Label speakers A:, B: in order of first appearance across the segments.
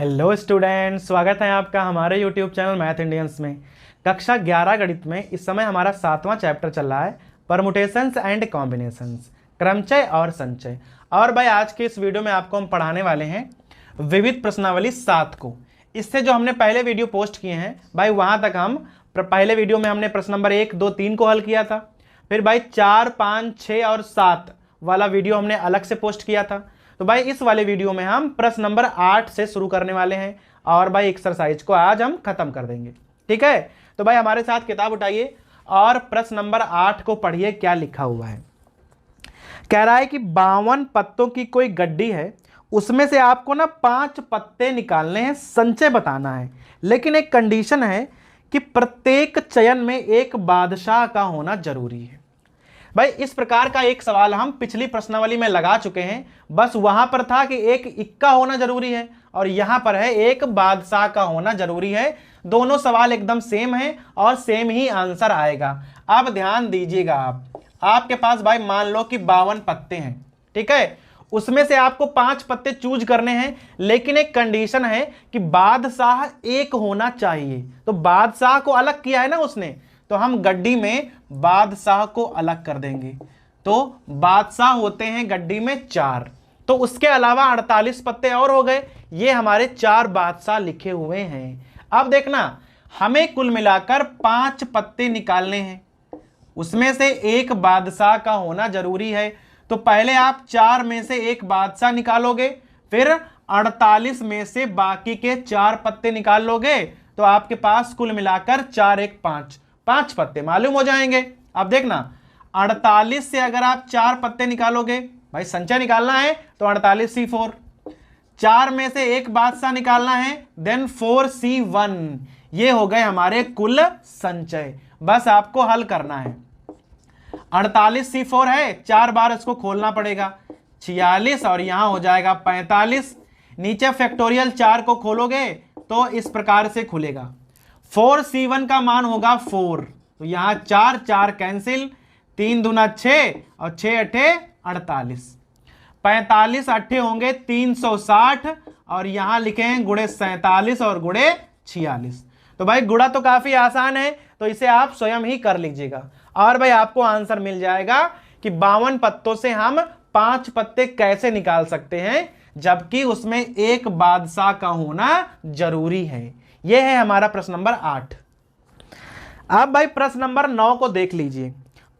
A: Hello students, स्वागत है आपका हमारे यूट्यूब चैनल मैथ इंडियंस में। कक्षा 11 गणित में इस समय हमारा 7वां चैप्टर चल रहा है, परमुटेशंस एंड कॉम्बिनेशंस, क्रमचय और संचय। और भाई आज के इस वीडियो में आपको हम पढ़ाने वाले हैं विविध प्रश्नावली 7 को। इससे जो हमने पहले वीडियो पोस्ट किए हैं भाई, वहाँ तक हम पहले वीडियो में हमने प्रश्न नंबर 1, 2, 3 को हल किया था। फिर भाई 4, 5, 6 और 7 वाला वीडियो हमने अलग से पोस्ट किया था। तो भाई इस वाले वीडियो में हम प्रश्न नंबर 8 से शुरू करने वाले हैं और भाई एक्सरसाइज को आज हम खत्म कर देंगे। ठीक है, तो भाई हमारे साथ किताब उठाइए और प्रश्न नंबर 8 को पढ़िए क्या लिखा हुआ है। कह रहा है कि 52 पत्तों की कोई गड्डी है, उसमें से आपको ना 5 पत्ते निकालने हैं, संचय बताना है। लेकिन एक कंडीशन है कि प्रत्येक चयन में एक बादशाह का होना जरूरी है। भाई इस प्रकार का एक सवाल हम पिछली प्रश्नावली में लगा चुके हैं, बस वहां पर था कि एक इक्का होना जरूरी है और यहां पर है एक बादशाह का होना जरूरी है। दोनों सवाल एकदम सेम है और सेम ही आंसर आएगा। अब ध्यान दीजिएगा, आपके पास भाई मान लो कि 52 पत्ते हैं, ठीक है, उसमें से आपको 5 पत्ते चूज करने हैं, लेकिन एक कंडीशन है कि बादशाह एक होना चाहिए। तो बादशाह को अलग किया है ना उसने, तो हम गड्डी में बादशाह को अलग कर देंगे। तो बादशाह होते हैं गड्डी में 4, तो उसके अलावा 48 पत्ते और हो गए। ये हमारे 4 बादशाह लिखे हुए हैं। अब देखना, हमें कुल मिलाकर 5 पत्ते निकालने हैं, उसमें से एक बादशाह का होना जरूरी है। तो पहले आप 4 में से एक बादशाह निकालोगे, फिर 48 में से बाकी के 4 पत्ते निकाल लोगे, तो आपके पास कुल मिलाकर 4 1 5 पत्ते मालूम हो जाएंगे। अब देखना, 48 से अगर आप 4 पत्ते निकालोगे, भाई संचय निकालना है तो 48C4, 4 में से एक बादशाह निकालना है, देन 4C1। ये हो गए हमारे कुल संचय। बस आपको हल करना है। 48C4 है, 4 बार इसको खोलना पड़ेगा, 46 और यहां हो जाएगा 45। नीचे फैक्टोरियल 4 को खोलोगे तो इस प्रकार से खुलेगा। 4C1 का मान होगा 4, तो यहां 4 4 कैंसिल, 3 दूना 6 और 6 अठे 48, 45 अट्ठे होंगे 360 और यहां लिखे हैं गुणे 47 और गुणे 46। तो भाई गुणा तो काफी आसान है, तो इसे आप स्वयं ही कर लीजिएगा और भाई आपको आंसर मिल जाएगा कि 52 पत्तों से हम 5 पत्ते कैसे निकाल सकते हैं, जबकि उसमें एक बादशाह का होना जरूरी है। यह है हमारा प्रश्न नंबर 8। अब भाई प्रश्न नंबर 9 को देख लीजिए।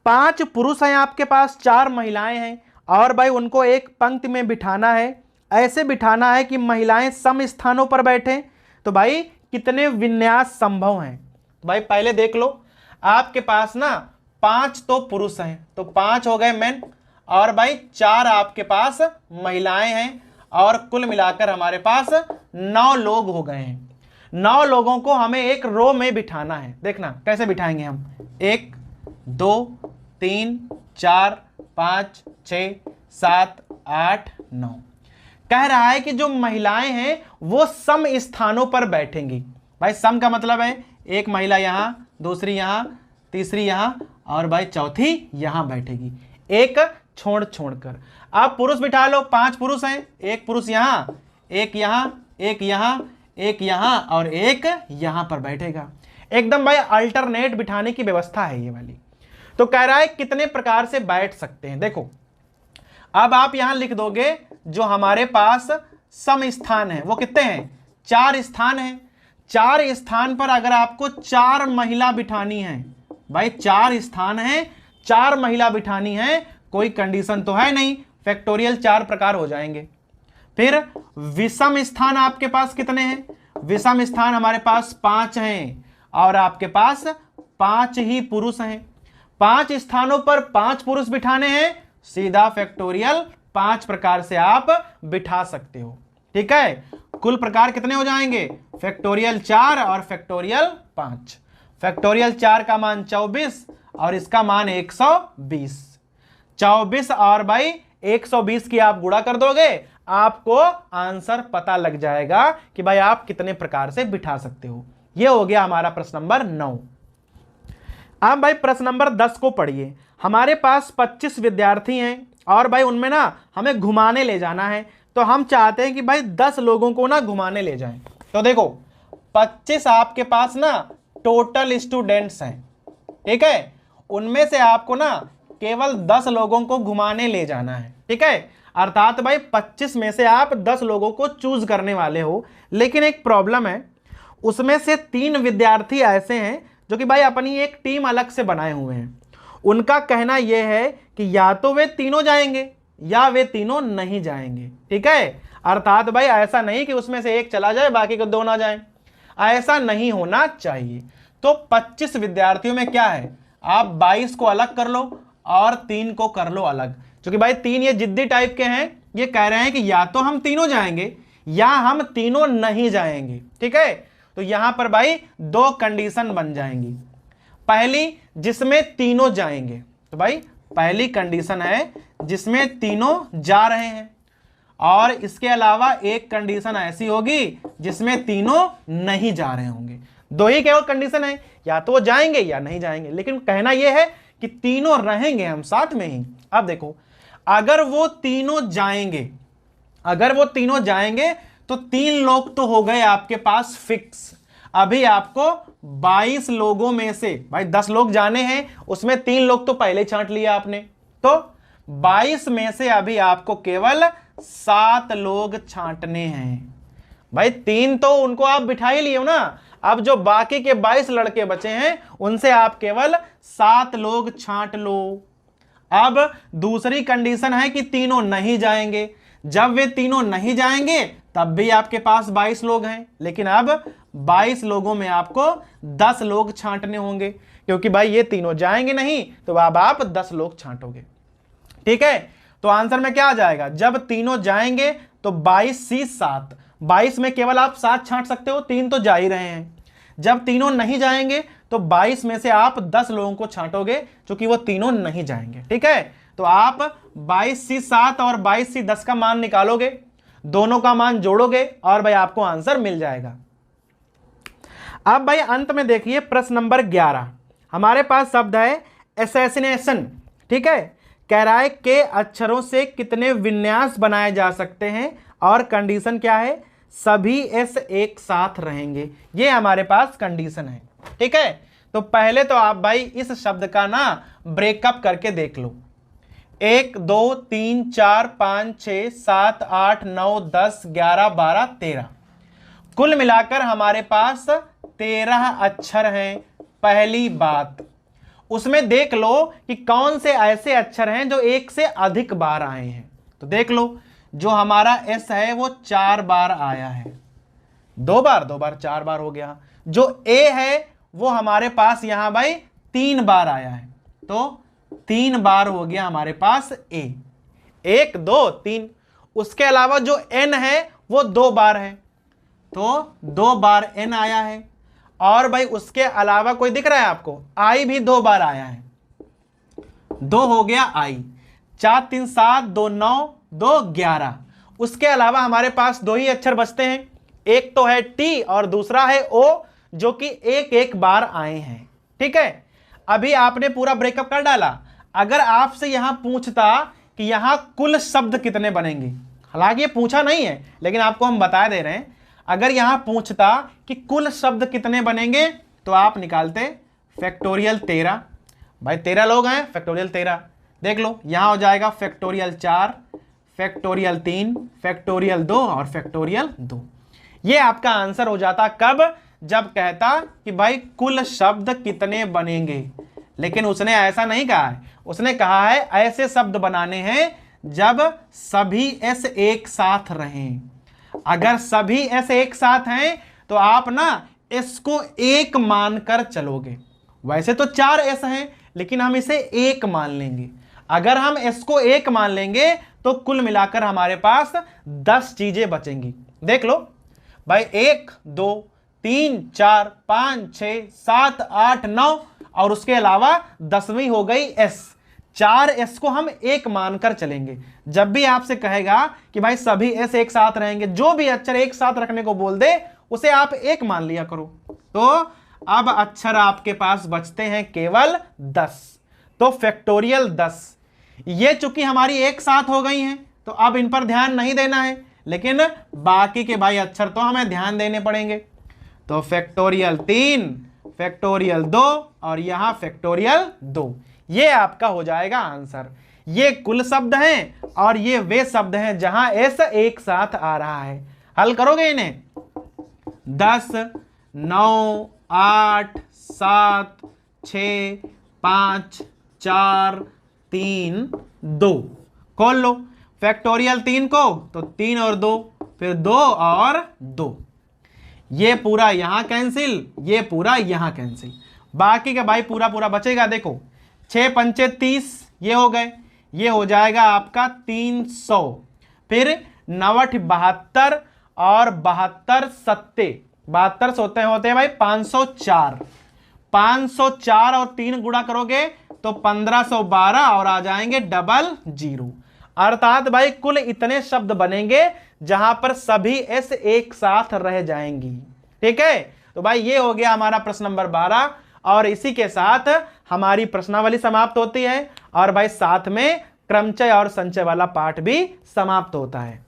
A: 5 पुरुष हैं आपके पास, 4 महिलाएं हैं और भाई उनको एक पंक्ति में बिठाना है। ऐसे बिठाना है कि महिलाएं सम स्थानों पर बैठें। तो भाई कितने विन्यास संभव हैं? भाई पहले देख लो, आपके पास ना 5 तो पुरुष हैं, तो 5 हो गए मेन, और भाई 4 आपके पास महिलाएं हैं, और कुल मिलाकर हमारे पास 9 लोग हो गए हैं। 9 लोगों को हमें एक रो में बिठाना है। देखना कैसे बिठाएंगे हम, 1 2 3 4 5 6 7 8 9। कह रहा है कि जो महिलाएं हैं वो सम स्थानों पर बैठेंगी। भाई सम का मतलब है एक महिला यहां, दूसरी यहां, तीसरी यहां और भाई चौथी यहां बैठेगी, एक छोड़ छोड़कर। आप पुरुष बिठा लो, 5 पुरुष हैं, एक पुरुष यहां, एक यहां, एक यहां, एक यहां और एक यहां पर बैठेगा। एकदम भाई अल्टरनेट बिठाने की व्यवस्था है ये वाली। तो कह रहा है कितने प्रकार से बैठ सकते हैं। देखो अब आप यहां लिख दोगे, जो हमारे पास सम स्थान है वो कितने हैं, 4 स्थान हैं। 4 स्थान पर अगर आपको 4 महिला बिठानी है, भाई 4 स्थान है, 4 महिला बिठानी है, कोई कंडीशन तो है नहीं, फैक्टोरियल 4 प्रकार हो जाएंगे। फिर विषम स्थान आपके पास कितने हैं, विषम स्थान हमारे पास 5 हैं और आपके पास 5 ही पुरुष हैं। 5 स्थानों पर 5 पुरुष बिठाने हैं, सीधा फैक्टोरियल 5 प्रकार से आप बिठा सकते हो। ठीक है, कुल प्रकार कितने हो जाएंगे, फैक्टोरियल 4 और फैक्टोरियल 5। फैक्टोरियल 4 का मान 24 और इसका मान 120। 24 और भाई 120 की आप गुणा कर दोगे, आपको आंसर पता लग जाएगा कि भाई आप कितने प्रकार से बिठा सकते हो। यह हो गया हमारा प्रश्न नंबर 9। अब भाई प्रश्न नंबर 10 को पढ़िए। हमारे पास 25 विद्यार्थी हैं और भाई उनमें ना हमें घुमाने ले जाना है। तो हम चाहते हैं कि भाई 10 लोगों को ना घुमाने ले जाएं। तो देखो 25 आपके पास ना टोटल स्टूडेंट्स हैं, ठीक है, उनमें से आपको ना केवल 10 लोगों को घुमाने ले जाना है, ठीक है। अर्थात भाई 25 में से आप 10 लोगों को चूज करने वाले हो। लेकिन एक प्रॉब्लम है, उसमें से 3 विद्यार्थी ऐसे हैं जो कि भाई अपनी एक टीम अलग से बनाए हुए हैं। उनका कहना यह है कि या तो वे तीनों जाएंगे या वे तीनों नहीं जाएंगे, ठीक है। अर्थात भाई ऐसा नहीं कि उसमें से एक चला जाए बाकी को 2 ना जाएं, ऐसा नहीं होना चाहिए। तो 25 विद्यार्थियों में क्या है, आप 22 को अलग कर लो और 3 को कर लो अलग, क्योंकि भाई 3 ये जिद्दी टाइप के हैं, ये कह रहे हैं कि या तो हम तीनों जाएंगे या हम तीनों नहीं जाएंगे, ठीक है। तो यहां पर भाई 2 कंडीशन बन जाएंगी। पहली जिसमें तीनों जाएंगे, तो भाई पहली कंडीशन है जिसमें तीनों जा रहे हैं, और इसके अलावा एक कंडीशन ऐसी होगी जिसमें तीनों नहीं जा रहे होंगे। 2 ही केवल कंडीशन है, या तो वो जाएंगे या नहीं जाएंगे, लेकिन कहना यह है कि तीनों रहेंगे हम साथ में ही। अब देखो, अगर वो तीनों जाएंगे तो 3 लोग तो हो गए आपके पास फिक्स। अभी आपको 22 लोगों में से भाई 10 लोग जाने हैं, उसमें 3 लोग तो पहले छांट लिया आपने, तो 22 में से अभी आपको केवल 7 लोग छांटने हैं। भाई 3 तो उनको आप बिठा ही लिए हो ना, अब जो बाकी के 22 लड़के बचे हैं उनसे आप केवल 7 लोग छांट लो। अब दूसरी कंडीशन है कि तीनों नहीं जाएंगे। जब वे तीनों नहीं जाएंगे तब भी आपके पास 22 लोग हैं, लेकिन अब 22 लोगों में आपको 10 लोग छांटने होंगे, क्योंकि भाई ये तीनों जाएंगे नहीं, तो अब आप 10 लोग छांटोगे, ठीक है। तो आंसर में क्या आ जाएगा, जब तीनों जाएंगे तो 22C7, 22 में केवल आप 7 छांट सकते हो, 3 तो जा ही रहे हैं। जब तीनों नहीं जाएंगे तो 22 में से आप 10 लोगों को छांटोगे, क्योंकि वो तीनों नहीं जाएंगे, ठीक है। तो आप 22C7 और 22C10 का मान निकालोगे, दोनों का मान जोड़ोगे और भाई आपको आंसर मिल जाएगा। अब भाई अंत में देखिए प्रश्न नंबर 11, हमारे पास शब्द है असैसिनेशन, ठीक है। कह रहा है के अक्षरों से कितने विन्यास बनाए जा सकते हैं, और कंडीशन क्या है, सभी एस एक साथ रहेंगे। ये हमारे पास कंडीशन है, ठीक है। तो पहले तो आप भाई इस शब्द का ना ब्रेकअप करके देख लो। 1 2 3 4 5 6 7 8 9 10 11 12 13, कुल मिलाकर हमारे पास 13 अक्षर हैं। पहली बात, उसमें देख लो कि कौन से ऐसे अक्षर हैं जो एक से अधिक बार आए हैं। तो देख लो, जो हमारा एस है वो 4 बार आया है, 2 बार 2 बार 4 बार हो गया। जो ए है वो हमारे पास यहां भाई 3 बार आया है, तो 3 बार हो गया हमारे पास ए, 1 2 3। उसके अलावा जो एन है वो 2 बार है, तो 2 बार एन आया है। और भाई उसके अलावा कोई दिख रहा है आपको, आई भी 2 बार आया है, 2 हो गया आई, 4 3 7 2 9 2 11। उसके अलावा हमारे पास 2 ही अक्षर बचते हैं, एक तो है टी और दूसरा है ओ, जो कि एक एक बार आए हैं, ठीक है। अभी आपने पूरा ब्रेकअप कर डाला। अगर आपसे यहां पूछता कि यहां कुल शब्द कितने बनेंगे, हालांकि ये पूछा नहीं है लेकिन आपको हम बता दे रहे हैं, अगर यहां पूछता कि कुल शब्द कितने बनेंगे तो आप निकालते फैक्टोरियल 13। भाई 13 लोग हैं, फैक्टोरियल 13 देख लो, यहां हो जाएगा फैक्टोरियल 4, फैक्टोरियल 3, फैक्टोरियल 2 और फैक्टोरियल 2। ये आपका आंसर हो जाता कब, जब कहता कि भाई कुल शब्द कितने बनेंगे। लेकिन उसने ऐसा नहीं कहा है, उसने कहा है ऐसे शब्द बनाने हैं जब सभी एस एक साथ रहें। अगर सभी एस एक साथ हैं तो आप ना एस को 1 मानकर चलोगे। वैसे तो 4 एस हैं लेकिन हम इसे 1 मान लेंगे। अगर हम एस को 1 मान लेंगे तो कुल मिलाकर हमारे पास 10 चीजें बचेंगी। देख लो भाई, 1 2 3 4 5 6 7 8 9 और उसके अलावा 10वीं हो गई एस। 4 एस को हम 1 मानकर चलेंगे। जब भी आपसे कहेगा कि भाई सभी एस एक साथ रहेंगे, जो भी अक्षर एक साथ रखने को बोल दे उसे आप 1 मान लिया करो। तो अब अक्षर आपके पास बचते हैं केवल 10, तो फैक्टोरियल 10। ये चूंकि हमारी एक साथ हो गई हैं तो अब इन पर ध्यान नहीं देना है, लेकिन बाकी के भाई अक्षर तो हमें ध्यान देने पड़ेंगे। तो फैक्टोरियल 3, फैक्टोरियल 2 और यहां फैक्टोरियल 2, ये आपका हो जाएगा आंसर। ये कुल शब्द हैं और ये वे शब्द हैं जहां एस एक साथ आ रहा है। हल करोगे इन्हें? 10, 9, 8, 7, 6, 5, 4, 3, 2 खोल लो। फैक्टोरियल 3 को तो 3 और 2, फिर 2 और 2, ये पूरा यहां कैंसिल, ये पूरा यहां कैंसिल, बाकी का भाई पूरा पूरा बचेगा। देखो 6 पंचे 30, ये हो गए, ये हो जाएगा आपका 300, फिर 9 72 और 72 सत्ते 72 होते हैं भाई 504, 504 और 3 गुणा करोगे तो 1512 और आ जाएंगे 00। अर्थात भाई कुल इतने शब्द बनेंगे जहां पर सभी एस एक साथ रह जाएंगी। ठीक है, तो भाई ये हो गया हमारा प्रश्न नंबर 12 और इसी के साथ हमारी प्रश्नावली समाप्त होती है और भाई साथ में क्रमचय और संचय वाला पाठ भी समाप्त होता है।